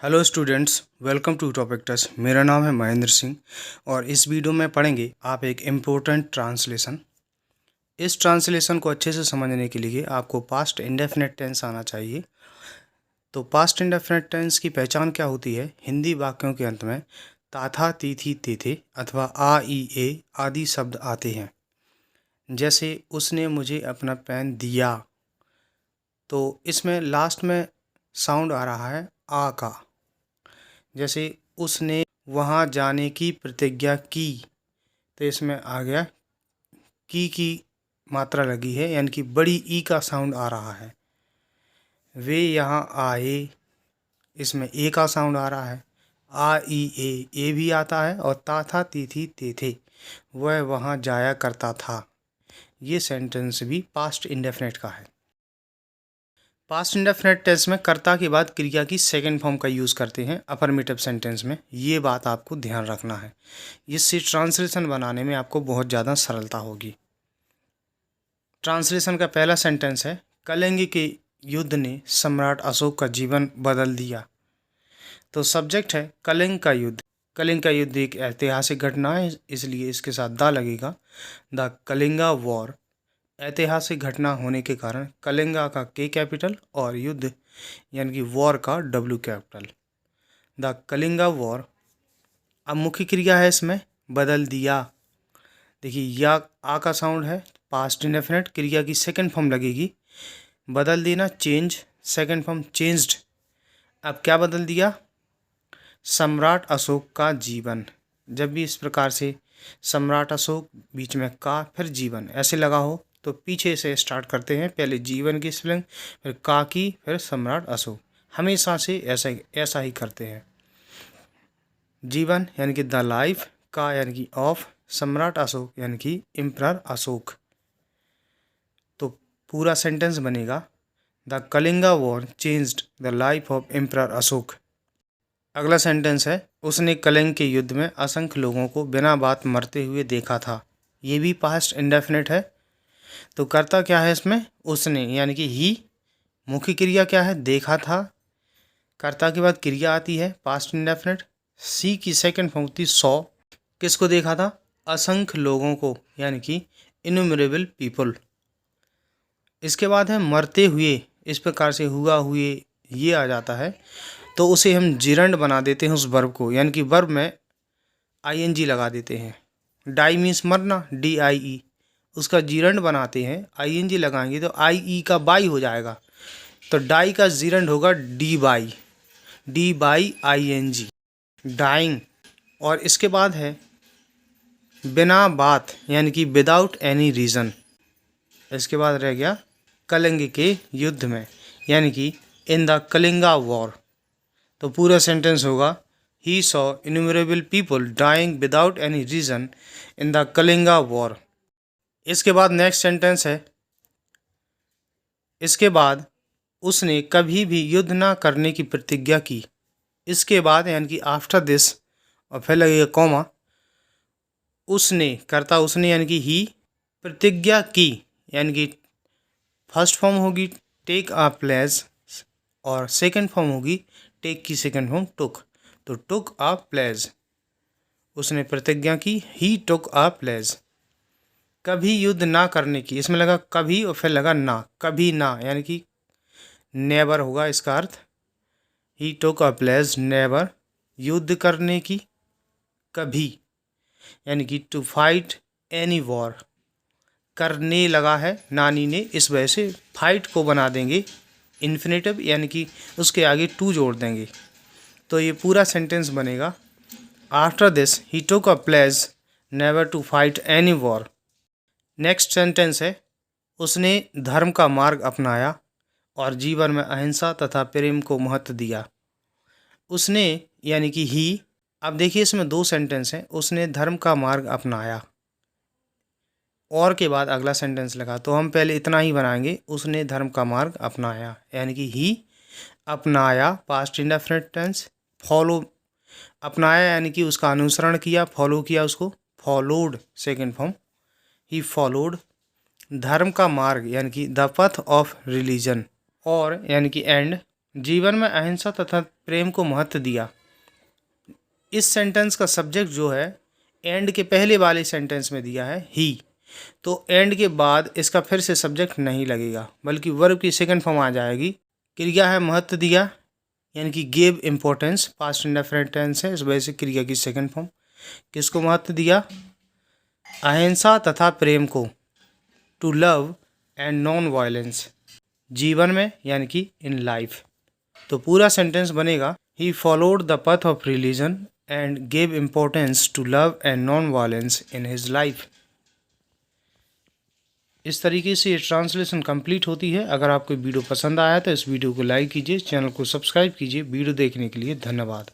Hello students, welcome to topic test. मेरा नाम है महेंद्र सिंह और इस वीडियो में पढ़ेंगे आप एक इम्पोर्टेंट ट्रांसलेशन। इस ट्रांसलेशन को अच्छे से समझने के लिए आपको पास्ट इंडेफिनिट टेंस आना चाहिए। तो पास्ट इंडेफिनिट टेंस की पहचान क्या होती है? हिंदी वाक्यों के अंत में ताथा, तीथी, तेथे अथवा आ, ई, ए आदि शब्द आते हैं। जैसे उसने मुझे अपना पेन दिया, तो इसमें लास्ट में साउंड आ रहा है आ का। जैसे उसने वहाँ जाने की प्रतिज्ञा की, तो इसमें आ गया की मात्रा लगी है, यानी कि बड़ी ई का साउंड आ रहा है। वे यहाँ आए, इसमें ए का साउंड आ रहा है। आ, ई, ए भी आता है। और ता था, ती थी, ते थे, वह वहाँ जाया करता था। ये सेंटेंस भी पास्ट इंडेफिनिट का है। पास्ट इंडेफिनिट टेंस में कर्ता के बाद क्रिया की सेकंड फॉर्म का यूज़ करते हैं अफर्मेटिव सेंटेंस में। ये बात आपको ध्यान रखना है, इससे ट्रांसलेशन बनाने में आपको बहुत ज़्यादा सरलता होगी। ट्रांसलेशन का पहला सेंटेंस है, कलिंग के युद्ध ने सम्राट अशोक का जीवन बदल दिया। तो सब्जेक्ट है कलिंग का युद्ध। कलिंग का युद्ध एक ऐतिहासिक घटना है, इसलिए इसके साथ द लगेगा। द कलिंगा वॉर ऐतिहासिक घटना होने के कारण कलिंगा का के कैपिटल और युद्ध यानी कि वॉर का W capital. The Kalinga war. अब मुख्य क्रिया है इसमें बदल दिया। देखिए या आ का साउंड है, पास्ट इंडेफिनिट, क्रिया की सेकंड फॉर्म लगेगी। बदल देना चेंज, सेकंड फॉर्म चेंज्ड। अब क्या बदल दिया? सम्राट अशोक का जीवन। जब भी इस प्रकार से सम्राट अशोक बीच में का फिर जीवन ऐसे लगा हो तो पीछे से स्टार्ट करते हैं। पहले जीवन की स्पेलिंग, फिर का की, फिर सम्राट अशोक। हमेशा से ऐसा ही करते हैं। जीवन यानी कि द लाइफ, का यानी कि ऑफ, सम्राट अशोक यानी कि एम्परर अशोक। तो पूरा सेंटेंस बनेगा, the Kalinga war changed the life of emperor Ashok. अगला सेंटेंस है, उसने कलिंग के युद्ध में असंख्य लोगों को बिना बात मरते हुए देखा था। ये भी पास्ट इंडेफिनिट है। तो कर्ता क्या है इसमें? उसने, यानी कि ही। मुख्य क्रिया क्या है? देखा था। कर्ता के बाद क्रिया आती है पास्ट इंडेफिनिट। सी की सेकंड फॉर्म होती सौ। किसको देखा था? असंख्य लोगों को, यानी कि इन्यूमरेबल पीपल। इसके बाद है मरते हुए। इस प्रकार से हुआ, हुए ये आ जाता है, तो उसे हम जिरंड बना देते हैं उस वर्ब को, यानी कि वर्ब में आईएनजी लगा देते हैं। डाई मीन्स मरना, डी आई ई, उसका जिरंड बनाते हैं। आईएनजी लगाएंगे तो आई ई का बाई हो जाएगा, तो डाई का जिरंड होगा D Y, D Y I N G, dying. और इसके बाद है बिना बात, यानी कि विदाउट एनी रीज़न। इसके बाद रह गया कलिंग के युद्ध में, यानी कि इन द कलिंगा वॉर। तो पूरा सेंटेंस होगा, he saw innumerable people dying without any reason in the Kalinga war. इसके बाद नेक्स्ट सेंटेंस है, इसके बाद उसने कभी भी युद्ध ना करने की प्रतिज्ञा की। इसके बाद यानी कि आफ्टर दिस, और फिर लगेगा कॉमा। उसने, करता उसने यानी कि ही, प्रतिज्ञा की यानी कि फर्स्ट फॉर्म होगी टेक अ प्लेज और सेकंड फॉर्म होगी टेक की सेकंड फॉर्म टुक। तो टुक अ प्लेज, उसने प्रतिज्ञा की, ही टुक अ प्लेज। कभी युद्ध ना करने की, इसमें लगा कभी और फिर लगा ना, कभी ना यानी कि नेवर होगा इसका अर्थ। ही टुक अ प्लेज नेवर, युद्ध करने की, कभी, यानी कि टू फाइट एनी वॉर। करने लगा है नानी ने, इस वजह से फाइट को बना देंगे इन्फिनेटिव, यानी कि उसके आगे टू जोड़ देंगे। तो ये पूरा सेंटेंस बनेगा, after this he took a pledge never to fight any war. Next sentence है, उसने धर्म का मार्ग अपनाया और जीवन में अहिंसा तथा प्रेम को महत्व दिया। उसने यानी कि ही। अब देखिए इसमें दो सेंटेंस हैं, उसने धर्म का मार्ग अपनाया और के बाद अगला सेंटेंस लगा, तो हम पहले इतना ही बनाएंगे, उसने धर्म का मार्ग अपनाया, यानी कि ही अपनाया पास्ट इंडेफिनिट टेंस। फॉलो, अपनाया यानी कि उसका अनुसरण किया, फॉलो किया उसको, followed second form, he followed. धर्म का मार्ग यानी कि द पथ ऑफ रिलीजन, और यानी कि एंड, जीवन में अहिंसा तथा प्रेम को महत्व दिया। इस सेंटेंस का सब्जेक्ट जो है एंड के पहले वाले सेंटेंस में दिया है ही, तो एंड के बाद इसका फिर से सब्जेक्ट नहीं लगेगा बल्कि वर्ब की सेकंड फॉर्म आ जाएगी। क्रिया है महत्व दिया, यानी कि give importance, past indefinite tense है, इस वजह से क्रिया की सेकंड फॉर्म। किसको महत्व दिया? अहिंसा तथा प्रेम को, to love and non violence, जीवन में यानी कि इन लाइफ। तो पूरा सेंटेंस बनेगा he followed the path of religion and gave importance to love and non violence in his life. इस तरीके से ये ट्रांसलेशन कंप्लीट होती है। अगर आपको वीडियो पसंद आया तो इस वीडियो को लाइक कीजिए, चैनल को सब्सक्राइब कीजिए। वीडियो देखने के लिए धन्यवाद।